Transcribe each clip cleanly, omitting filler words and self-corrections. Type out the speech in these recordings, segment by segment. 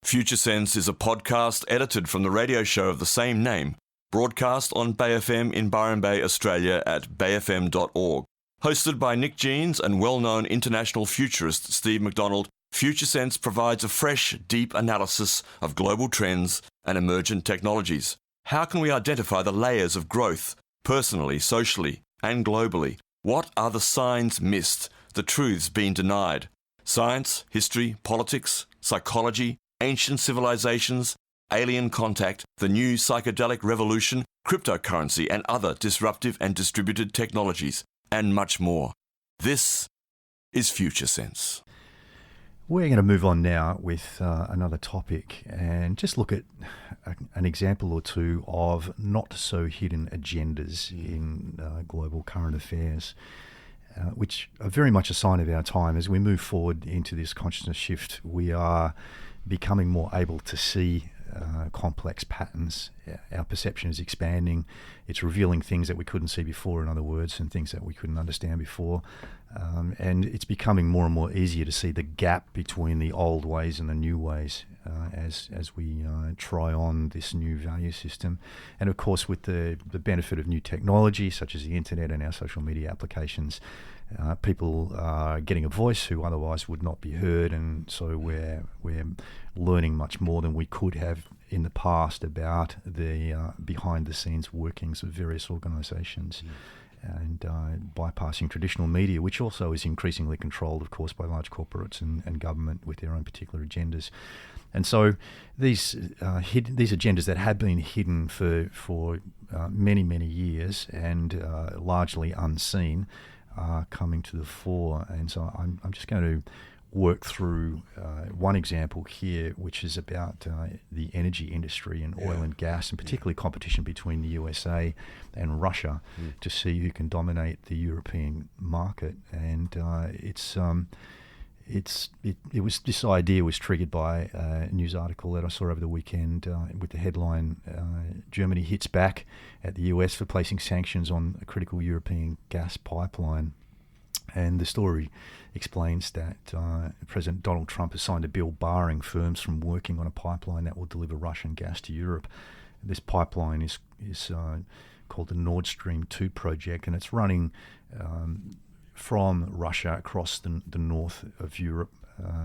Future Sense is a podcast edited from the radio show of the same name, broadcast on Bay FM in Byron Bay, Australia at bayfm.org. Hosted by Nick Jeans and well-known international futurist Steve McDonald, Future Sense provides a fresh, deep analysis of global trends and emergent technologies. How can we identify the layers of growth, personally, socially, and globally? What are the signs missed, the truths being denied? Science, history, politics, psychology, ancient civilizations, alien contact, the new psychedelic revolution, cryptocurrency and other disruptive and distributed technologies, and much more. This is Future Sense. We're going to move on now with another topic and just look at an example or two of not so hidden agendas in global current affairs, which are very much a sign of our time. As we move forward into this consciousness shift, we are becoming more able to see complex patterns. Our perception is expanding. It's revealing things that we couldn't see before, in other words, and things that we couldn't understand before. And it's becoming more and more easier to see the gap between the old ways and the new ways as we try on this new value system. And of course, with the benefit of new technology, such as the internet and our social media applications, people are getting a voice who otherwise would not be heard, and so we're learning much more than we could have in the past about the behind-the-scenes workings of various organisations, and bypassing traditional media, which also is increasingly controlled, of course, by large corporates and government with their own particular agendas. And so these agendas that have been hidden for many, many years and largely unseen are coming to the fore. And so I'm just going to work through one example here, which is about the energy industry and oil and gas, and particularly competition between the USA and Russia to see who can dominate the European market. And this idea was triggered by a news article that I saw over the weekend with the headline, Germany hits back at the US for placing sanctions on a critical European gas pipeline. And the story explains that President Donald Trump has signed a bill barring firms from working on a pipeline that will deliver Russian gas to Europe. This pipeline is called the Nord Stream 2 project, and it's running from Russia across the north of Europe.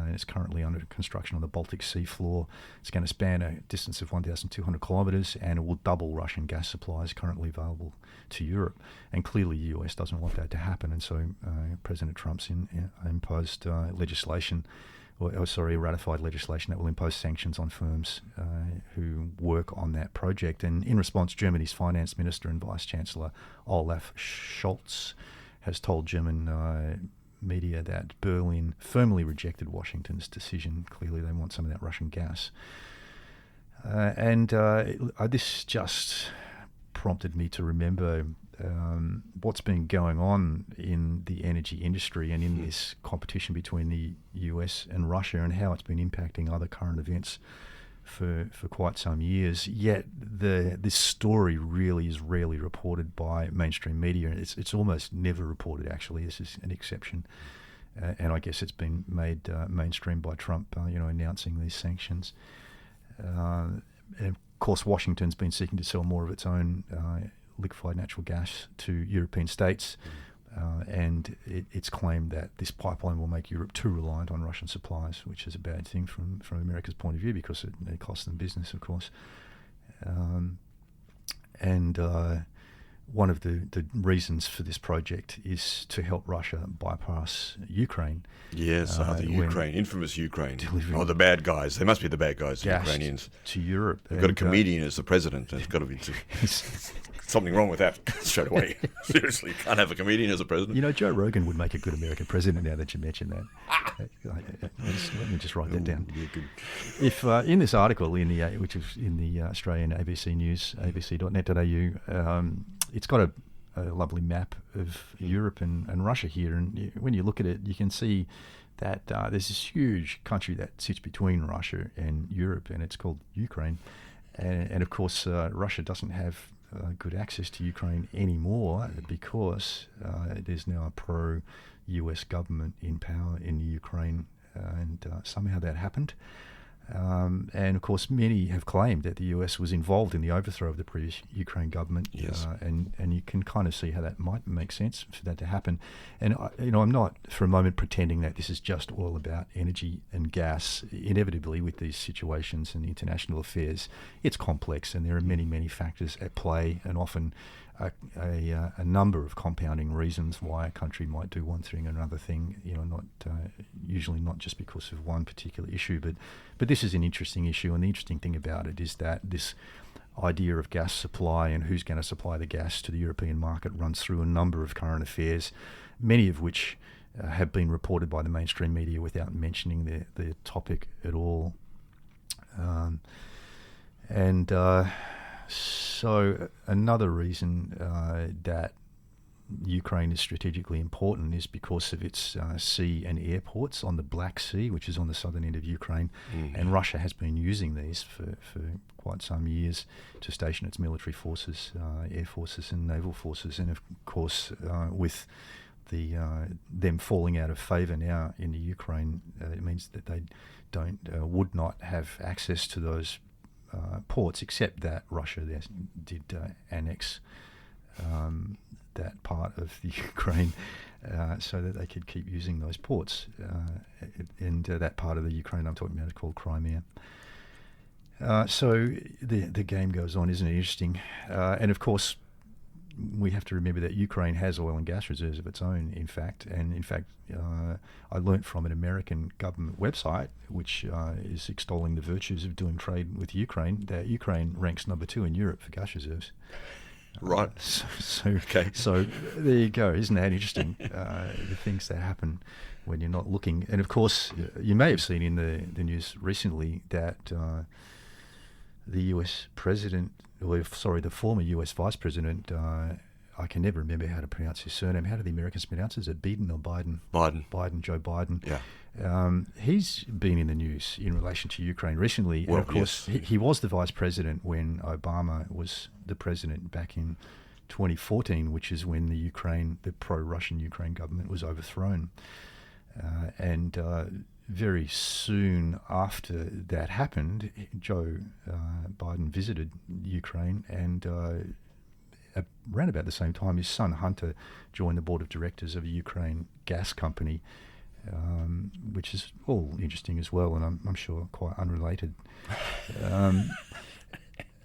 It's currently under construction on the Baltic Sea floor. It's going to span a distance of 1,200 kilometres, and it will double Russian gas supplies currently available to Europe. And clearly the US doesn't want that to happen, and so President Trump's imposed ratified legislation that will impose sanctions on firms who work on that project. And in response, Germany's finance minister and vice chancellor Olaf Scholz has told German media that Berlin firmly rejected Washington's decision. Clearly they want some of that Russian gas. This just prompted me to remember what's been going on in the energy industry and in this competition between the US and Russia, and how it's been impacting other current events for quite some years. Yet this story really is rarely reported by mainstream media. It's almost never reported, actually. This is an exception. And I guess it's been made mainstream by Trump, announcing these sanctions. And of course, Washington's been seeking to sell more of its own liquefied natural gas to European states. And it's claimed that this pipeline will make Europe too reliant on Russian supplies, which is a bad thing from America's point of view, because it costs them business, of course. One of the reasons for this project is to help Russia bypass Ukraine. Yes, the Ukraine, infamous Ukraine. The bad guys. They must be the bad guys, the Ukrainians. To Europe. They've got a comedian as the president. There's got to be something wrong with that straight away. Seriously, can't have a comedian as a president. Joe Rogan would make a good American president, now that you mention that. Let me just write that down. If in this article, which is in the Australian ABC News, abc.net.au, it's got a lovely map of Europe and Russia here. And when you look at it, you can see that there's this huge country that sits between Russia and Europe, and it's called Ukraine. And of course, Russia doesn't have good access to Ukraine anymore because there's now a pro-US government in power in the Ukraine, and somehow that happened. And of course, many have claimed that the US was involved in the overthrow of the previous Ukraine government. Yes. And you can kind of see how that might make sense for that to happen. And I'm not for a moment pretending that this is just all about energy and gas. Inevitably, with these situations and international affairs, it's complex, and there are many, many factors at play, and often a number of compounding reasons why a country might do one thing or another thing. Usually not just because of one particular issue, but this is an interesting issue, and the interesting thing about it is that this idea of gas supply and who's going to supply the gas to the European market runs through a number of current affairs, many of which have been reported by the mainstream media without mentioning the topic at all. So another reason that Ukraine is strategically important is because of its sea and airports on the Black Sea, which is on the southern end of Ukraine, and Russia has been using these for quite some years to station its military forces, air forces and naval forces, and of course with them falling out of favour now in the Ukraine, it means that they would not have access to those ports, except that Russia did annex that part of the Ukraine so that they could keep using those ports. And that part of the Ukraine I'm talking about is called Crimea. So the game goes on, isn't it interesting? And of course, we have to remember that Ukraine has oil and gas reserves of its own, in fact. And in fact, I learnt from an American government website, which is extolling the virtues of doing trade with Ukraine, that Ukraine ranks number 2 in Europe for gas reserves. Right. So there you go. Isn't that interesting? The things that happen when you're not looking. And of course, you may have seen in the news recently that the US president, the former US vice president, I can never remember how to pronounce his surname. How do the Americans pronounce it? Is it Biden or Biden? Biden. Joe Biden. Yeah. He's been in the news in relation to Ukraine recently. Well, and of course, yes. he was the vice president when Obama was the president back in 2014, which is when the pro-Russian Ukraine government was overthrown. And very soon after that happened, Joe Biden visited Ukraine, and around about the same time, his son Hunter joined the board of directors of a Ukraine gas company, which is all interesting as well, and I'm sure quite unrelated.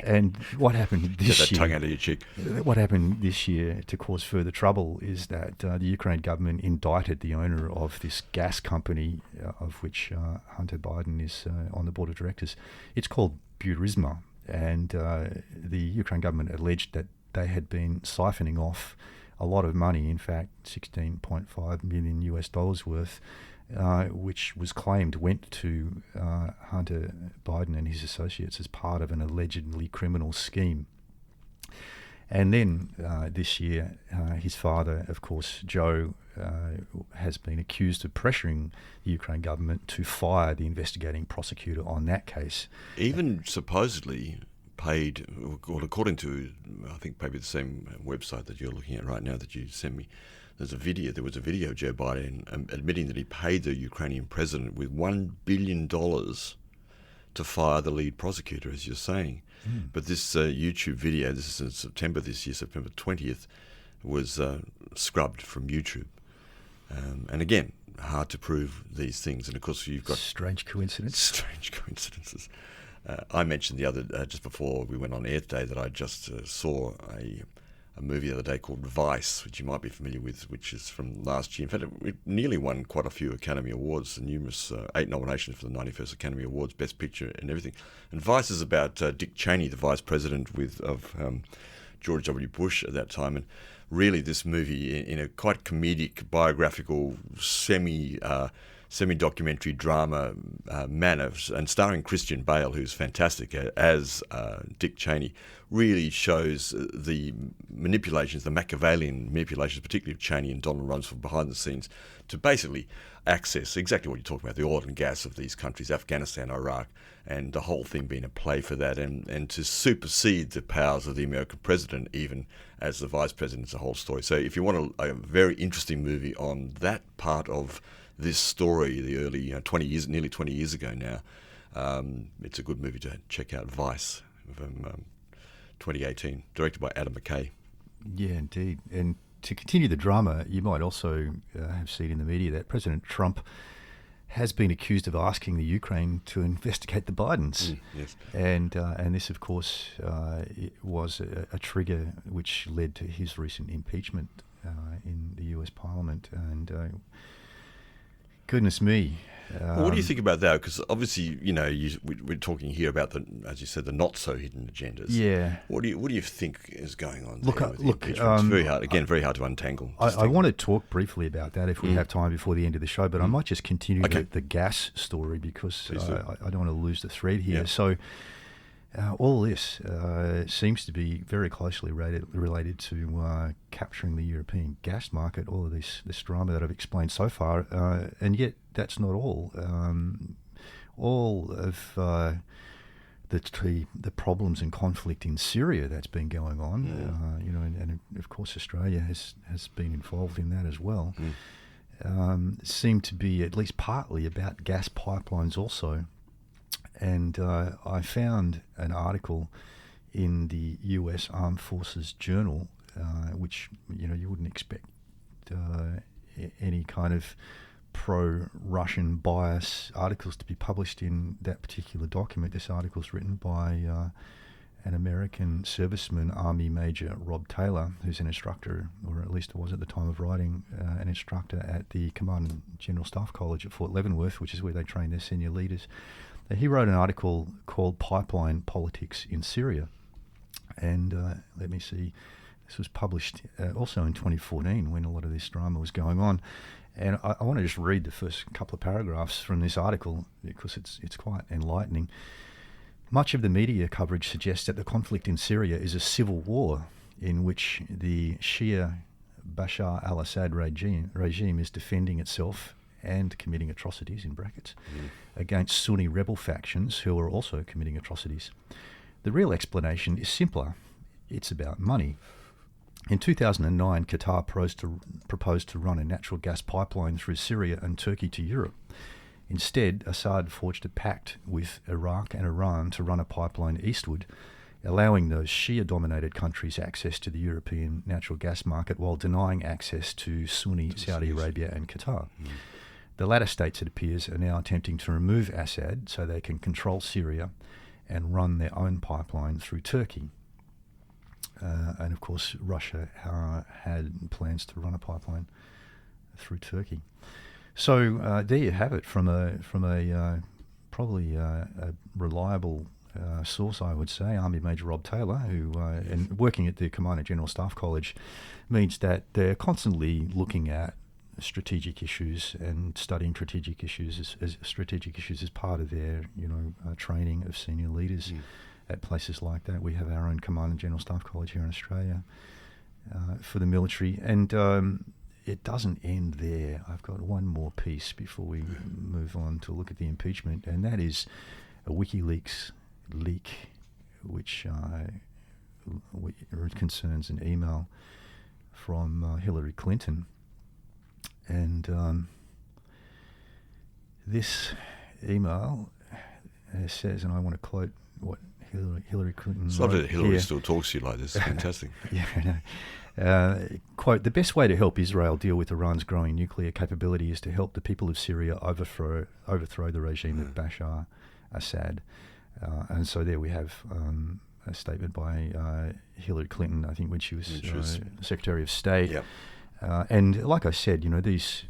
And what happened this Get that year? tongue out of your cheek. What happened this year to cause further trouble is that the Ukraine government indicted the owner of this gas company, of which Hunter Biden is on the board of directors. It's called Burisma, and the Ukraine government alleged that they had been siphoning off a lot of money, in fact, $16.5 million worth, which was claimed went to Hunter Biden and his associates as part of an allegedly criminal scheme. And then this year, his father, of course, Joe, has been accused of pressuring the Ukraine government to fire the investigating prosecutor on that case. Even supposedly paid, well, according to, I think maybe the same website that you're looking at right now that you sent me, there was a video of Joe Biden admitting that he paid the Ukrainian president with $1 billion to fire the lead prosecutor, as you're saying. But this YouTube video, this is in September this year, September 20th, was scrubbed from YouTube. And again, hard to prove these things. And of course, you've got strange coincidences. I mentioned the other, just before we went on air today, that I just saw a movie the other day called Vice, which you might be familiar with, which is from last year. In fact, it nearly won quite a few Academy Awards, and numerous 8 nominations for the 91st Academy Awards, Best Picture and everything. And Vice is about Dick Cheney, the vice president of George W. Bush at that time. And really this movie, in a quite comedic, biographical, semi-documentary drama manner, and starring Christian Bale, who's fantastic as Dick Cheney, really shows the manipulations, the Machiavellian manipulations, particularly of Cheney and Donald Rumsfeld behind the scenes, to basically access exactly what you're talking about, the oil and gas of these countries, Afghanistan, Iraq, and the whole thing being a play for that, and to supersede the powers of the American president, even as the vice president. It's a whole story. So if you want a very interesting movie on that part of this story, the early nearly 20 years ago now, It's a good movie to check out, Vice, from 2018, directed by Adam McKay. Yeah, indeed. And to continue the drama, you might also have seen in the media that President Trump has been accused of asking the Ukraine to investigate the Bidens. Yes. And this, of course, it was a trigger which led to his recent impeachment in the US Parliament. And goodness me. Well, what do you think about that? Because obviously, we're talking here about as you said, the not so hidden agendas. Yeah. What do you think is going on? Look, there with the impeachment? It's very hard. Very hard to untangle. I want to talk briefly about that if we have time before the end of the show, but I might just continue the gas story because I don't want to lose the thread here. Yeah. So all this seems to be very closely related to capturing the European gas market. All of this drama that I've explained so far, and yet that's not all. All of the problems and conflict in Syria that's been going on, and of course Australia has been involved in that as well. Seem to be at least partly about gas pipelines also. And I found an article in the U.S. Armed Forces Journal, which you wouldn't expect any kind of pro-Russian bias articles to be published in that particular document. This article is written by an American serviceman, Army Major Rob Taylor, who's an instructor, or at least was at the time of writing, an instructor at the Command and General Staff College at Fort Leavenworth, which is where they train their senior leaders. He wrote an article called Pipeline Politics in Syria. And let me see, this was published also in 2014 when a lot of this drama was going on. And I want to just read the first couple of paragraphs from this article because it's quite enlightening. Much of the media coverage suggests that the conflict in Syria is a civil war in which the Shia Bashar al-Assad regime is defending itself and committing atrocities, in brackets, against Sunni rebel factions who are also committing atrocities. The real explanation is simpler. It's about money. In 2009, Qatar proposed to run a natural gas pipeline through Syria and Turkey to Europe. Instead, Assad forged a pact with Iraq and Iran to run a pipeline eastward, allowing those Shia-dominated countries access to the European natural gas market while denying access to Sunni Saudi Arabia and Qatar. The latter states, it appears, are now attempting to remove Assad so they can control Syria and run their own pipeline through Turkey. And of course, Russia had plans to run a pipeline through Turkey. So there you have it from a probably a reliable source, I would say, Army Major Rob Taylor, who and working at the Command and General Staff College means that they're constantly looking at strategic issues and studying strategic issues as part of their training of senior leaders at places like that. We have our own Command and General Staff College here in Australia for the military, and it doesn't end there. I've got one more piece before we move on to look at the impeachment, and that is a WikiLeaks leak which concerns an email from Hillary Clinton. And this email says, and I want to quote what Hillary Clinton It's lovely that Hillary here. Still talks to you like this. It's fantastic. Quote, "The best way to help Israel deal with Iran's growing nuclear capability is to help the people of Syria overthrow the regime of Bashar Assad." And so there we have a statement by Hillary Clinton, I think when she was Secretary of State. Yep. And like I said, these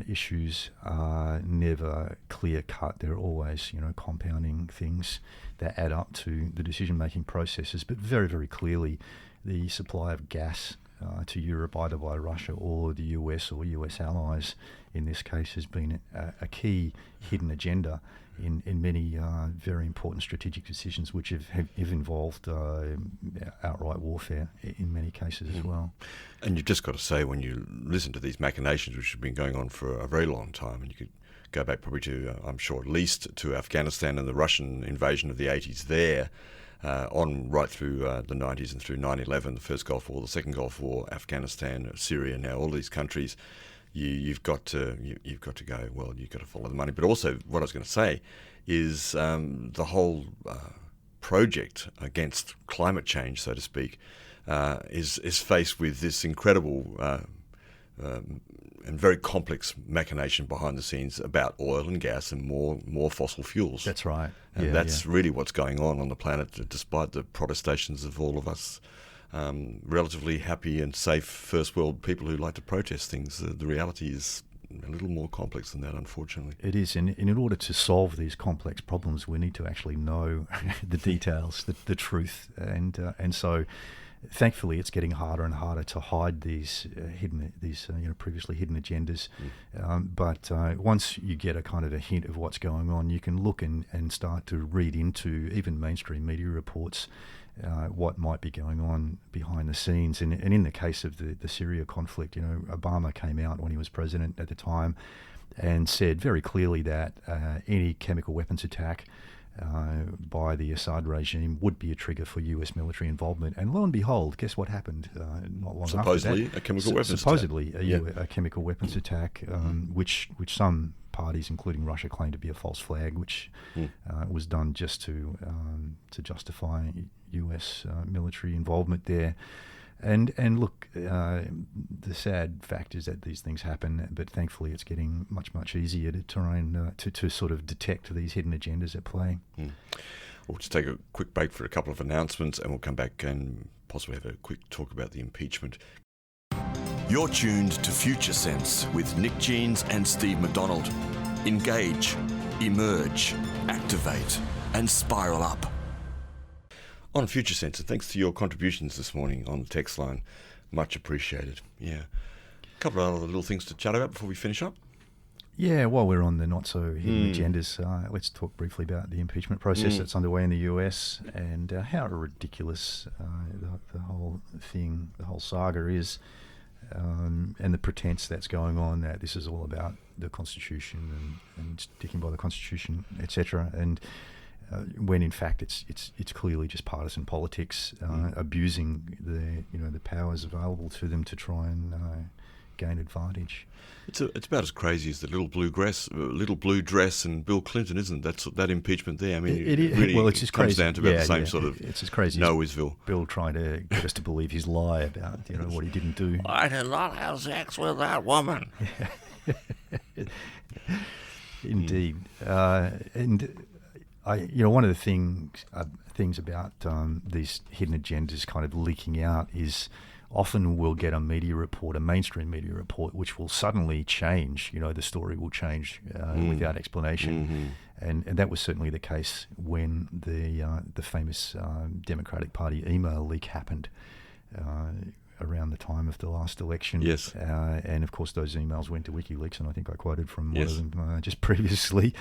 issues are never clear cut. They're always, compounding things that add up to the decision-making processes. But very, very clearly, the supply of gas to Europe, either by Russia or the US or US allies, in this case, has been a key hidden agenda in many very important strategic decisions, which have involved outright warfare in many cases as well. And you've just got to say, when you listen to these machinations, which have been going on for a very long time, and you could go back probably to, I'm sure, at least to Afghanistan and the Russian invasion of the 80s there, on right through the 90s and through 9/11, the first Gulf War, the second Gulf War, Afghanistan, Syria, now all these countries. You've got to go, well, you've got to follow the money. But also, what I was going to say is the whole project against climate change, so to speak, is faced with this incredible and very complex machination behind the scenes about oil and gas and more fossil fuels. That's right. And that's really what's going on the planet, despite the protestations of all of us relatively happy and safe first world people who like to protest things. The reality is a little more complex than that, unfortunately. It is, and in order to solve these complex problems, we need to actually know the details, the truth, and so thankfully, it's getting harder and harder to hide these previously hidden agendas. But once you get a kind of a hint of what's going on, you can look and start to read into even mainstream media reports what might be going on behind the scenes. And in the case of the Syria conflict, Obama came out when he was president at the time and said very clearly that any chemical weapons attack by the Assad regime would be a trigger for US military involvement. And lo and behold, guess what happened not long supposedly after that? A chemical weapons supposedly attack. A chemical weapons attack, which some parties, including Russia, claim to be a false flag, which was done just to justify US military involvement there. And look, the sad fact is that these things happen, but thankfully it's getting much, much easier to try and to sort of detect these hidden agendas at play. We'll just take a quick break for a couple of announcements, and we'll come back and possibly have a quick talk about the impeachment. You're tuned to Future Sense with Nick Jeans and Steve McDonald. Engage, emerge, activate, and spiral up. On Future Sense, thanks to your contributions this morning on the text line. Much appreciated. Yeah. A couple of other little things to chat about before we finish up. Yeah, while we're on the not-so-hidden agendas, let's talk briefly about the impeachment process that's underway in the US and how ridiculous the whole thing, the whole saga is, and the pretense that's going on that this is all about the Constitution and sticking by the Constitution, etc. And when in fact it's clearly just partisan politics, abusing the powers available to them to try and gain advantage. It's about as crazy as the little blue dress and Bill Clinton, isn't it? That impeachment there. I mean, it really well, it's just comes crazy. down to about the same sort of it's as crazy Noesville. Bill trying to get us to believe his lie about what he didn't do. I did not have sex with that woman. Indeed, and one of the things about these hidden agendas kind of leaking out is often we'll get a mainstream media report, which will suddenly change. The story will change without explanation, and that was certainly the case when the famous Democratic Party email leak happened around the time of the last election. Yes. And of course those emails went to WikiLeaks, and I think I quoted from one of them just previously.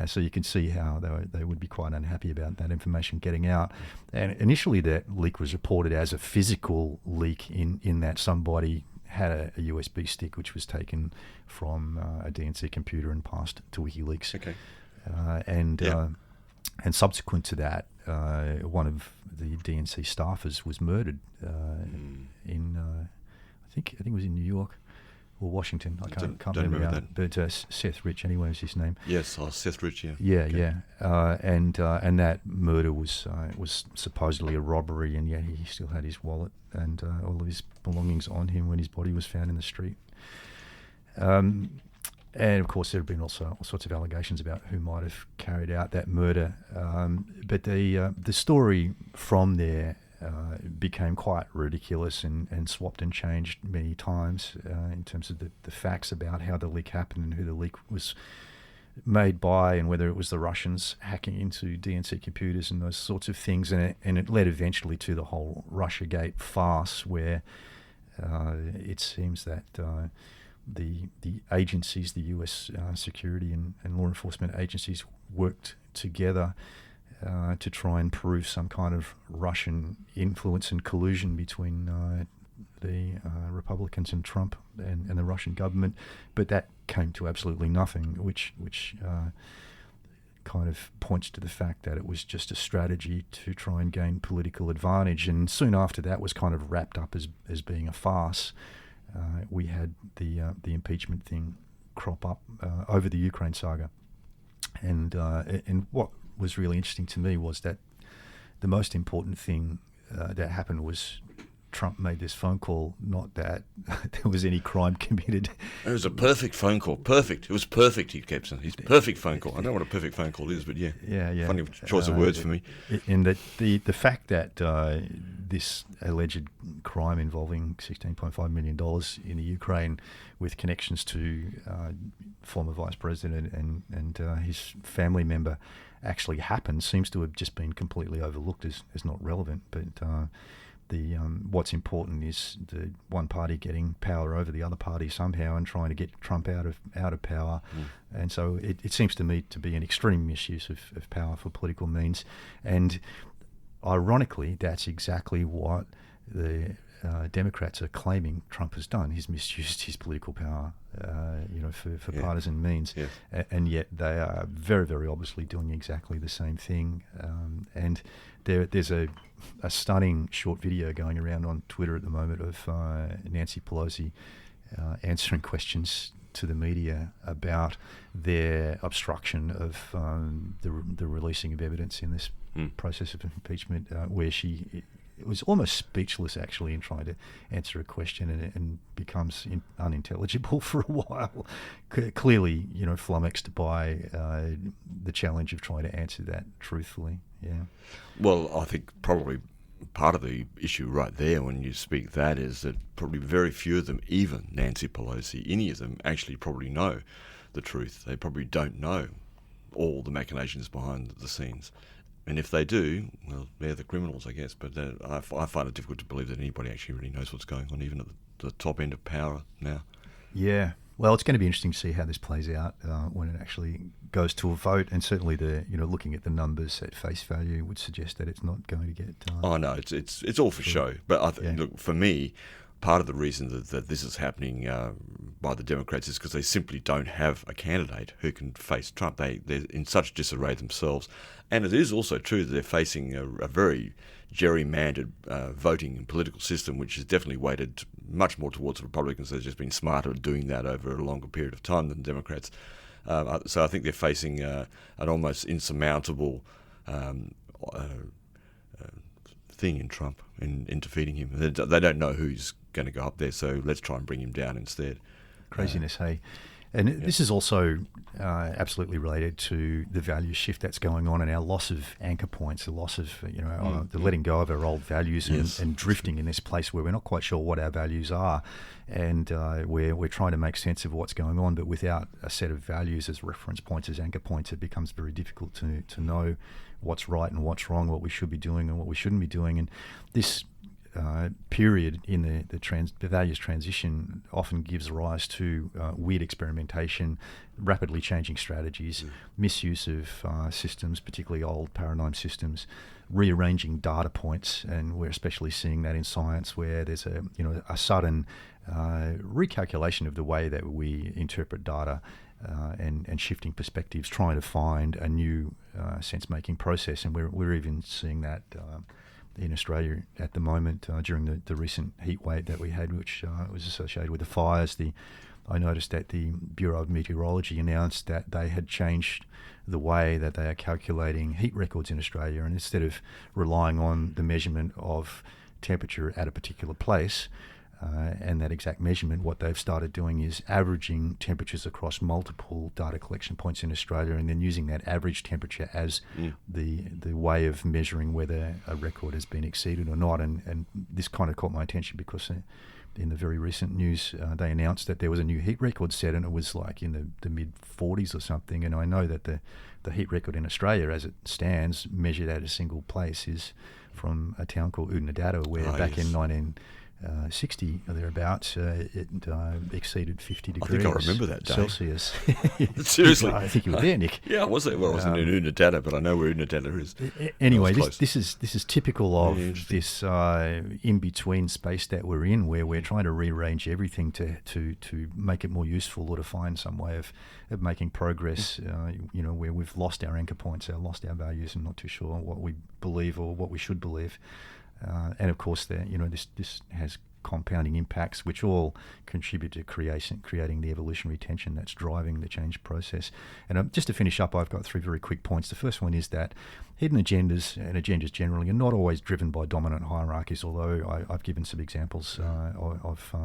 So you can see how they would be quite unhappy about that information getting out. And initially that leak was reported as a physical leak in that somebody had a USB stick which was taken from a DNC computer and passed to WikiLeaks. Okay. And subsequent to that, one of the DNC staffers was murdered in, I think it was in New York or Washington. I can't remember that. But Seth Rich, anyway, was his name. Yes, Seth Rich. Yeah. Yeah, okay. yeah. And that murder was supposedly a robbery, and yet he still had his wallet and all of his belongings on him when his body was found in the street. And of course, there have been also all sorts of allegations about who might have carried out that murder. But the story from there became quite ridiculous and swapped and changed many times in terms of the facts about how the leak happened and who the leak was made by, and whether it was the Russians hacking into DNC computers and those sorts of things. And it led eventually to the whole Russiagate farce, where it seems that the agencies, the US security and law enforcement agencies, worked together to try and prove some kind of Russian influence and collusion between the Republicans and Trump and the Russian government. But that came to absolutely nothing, which kind of points to the fact that it was just a strategy to try and gain political advantage. And soon after that was kind of wrapped up as being a farce. We had the impeachment thing crop up over the Ukraine saga, And what was really interesting to me was that the most important thing that happened was Trump made this phone call, not that there was any crime committed. It was a perfect phone call. Perfect. It was perfect, he kept saying. His perfect phone call. I don't know what a perfect phone call is, but yeah. Funny choice of words for me. And the fact that this alleged crime involving $16.5 million in the Ukraine with connections to former Vice President and his family member actually happened seems to have just been completely overlooked as not relevant. But what's important is the one party getting power over the other party somehow and trying to get Trump out of power. And so it seems to me to be an extreme misuse of power for political means. And ironically, that's exactly what the Democrats are claiming Trump has done. He's misused his political power, for partisan means, and yet they are very, very obviously doing exactly the same thing. And there's a stunning short video going around on Twitter at the moment of Nancy Pelosi answering questions to the media about their obstruction of the releasing of evidence in this process of impeachment, where she was almost speechless actually in trying to answer a question and becomes unintelligible for a while, clearly flummoxed by the challenge of trying to answer that truthfully. Well, I think probably part of the issue right there when you speak that is that probably very few of them, even Nancy Pelosi, any of them actually probably know the truth. They probably don't know all the machinations behind the scenes. And if they do, well, they're the criminals, I guess. But I find it difficult to believe that anybody actually really knows what's going on, even at the top end of power now. Yeah. Well, it's going to be interesting to see how this plays out when it actually goes to a vote. And certainly, looking at the numbers at face value would suggest that it's not going to get. Oh no, it's all for show. But I look, for me, part of the reason that this is happening by the Democrats is because they simply don't have a candidate who can face Trump. They're in such disarray themselves. And it is also true that they're facing a very gerrymandered voting and political system, which is definitely weighted much more towards the Republicans. They've just been smarter at doing that over a longer period of time than the Democrats. So I think they're facing an almost insurmountable thing in Trump, in defeating him. They don't know who's going to go up there, so let's try and bring him down instead. Craziness, hey? And this is also absolutely related to the value shift that's going on and our loss of anchor points, the loss of, the letting go of our old values and drifting in this place where we're not quite sure what our values are. And we're trying to make sense of what's going on, but without a set of values as reference points, as anchor points, it becomes very difficult to know what's right and what's wrong, what we should be doing and what we shouldn't be doing. And this period in the values transition often gives rise to weird experimentation, rapidly changing strategies, misuse of systems, particularly old paradigm systems, rearranging data points, and we're especially seeing that in science where there's a sudden recalculation of the way that we interpret data and shifting perspectives, trying to find a new sense-making process, and we're even seeing that in Australia at the moment during the recent heat wave that we had, which was associated with the fires. I noticed that the Bureau of Meteorology announced that they had changed the way that they are calculating heat records in Australia, and instead of relying on the measurement of temperature at a particular place and that exact measurement, what they've started doing is averaging temperatures across multiple data collection points in Australia, and then using that average temperature as the way of measuring whether a record has been exceeded or not. And this kind of caught my attention because in the very recent news, they announced that there was a new heat record set, and it was like in the mid-40s or something. And I know that the heat record in Australia, as it stands, measured at a single place, is from a town called Unadilla, where back in 1960 or thereabouts, it exceeded 50 degrees. I think I remember that day. Celsius. Seriously, I think you were there, Nick. Yeah, I was there. Well, I was in Unadilla, but I know where Unadilla is. Anyway, this is typical of this in between space that we're in, where we're trying to rearrange everything to make it more useful or to find some way of making progress. Where we've lost our anchor points, lost our values, and not too sure what we believe or what we should believe. And of course, this has compounding impacts, which all contribute to creating the evolutionary tension that's driving the change process. And just to finish up, I've got 3 very quick points. The first one is that hidden agendas and agendas generally are not always driven by dominant hierarchies, although I've given some examples of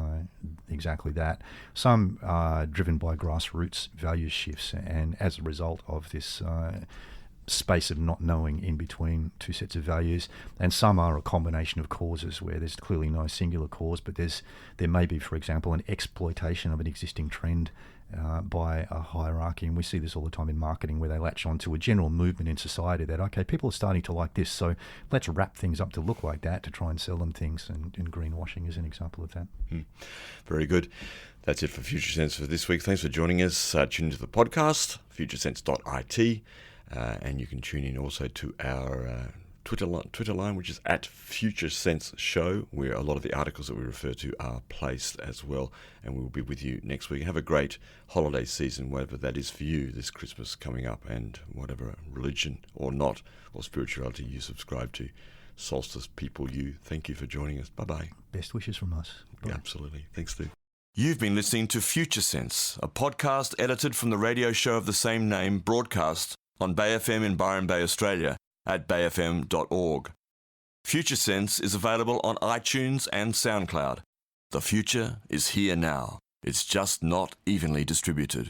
exactly that. Some are driven by grassroots value shifts, and as a result of this space of not knowing in between two sets of values, and some are a combination of causes where there's clearly no singular cause, but there may be, for example, an exploitation of an existing trend by a hierarchy. And we see this all the time in marketing, where they latch on to a general movement in society that, okay, people are starting to like this, so let's wrap things up to look like that to try and sell them things, and greenwashing is an example of that. Very good. That's it for Future Sense for this week. Thanks for joining us. Tune into the podcast, futuresense.it. And you can tune in also to our Twitter line, which is at Future Sense Show, where a lot of the articles that we refer to are placed as well. And we will be with you next week. Have a great holiday season, whatever that is for you this Christmas coming up, and whatever religion or not, or spirituality you subscribe to. Solstice people, thank you for joining us. Bye-bye. Best wishes from us. Bye. Yeah, absolutely. Thanks, Steve. You've been listening to Future Sense, a podcast edited from the radio show of the same name, broadcast on Bay FM in Byron Bay, Australia, at bayfm.org. Future Sense is available on iTunes and SoundCloud. The future is here now. It's just not evenly distributed.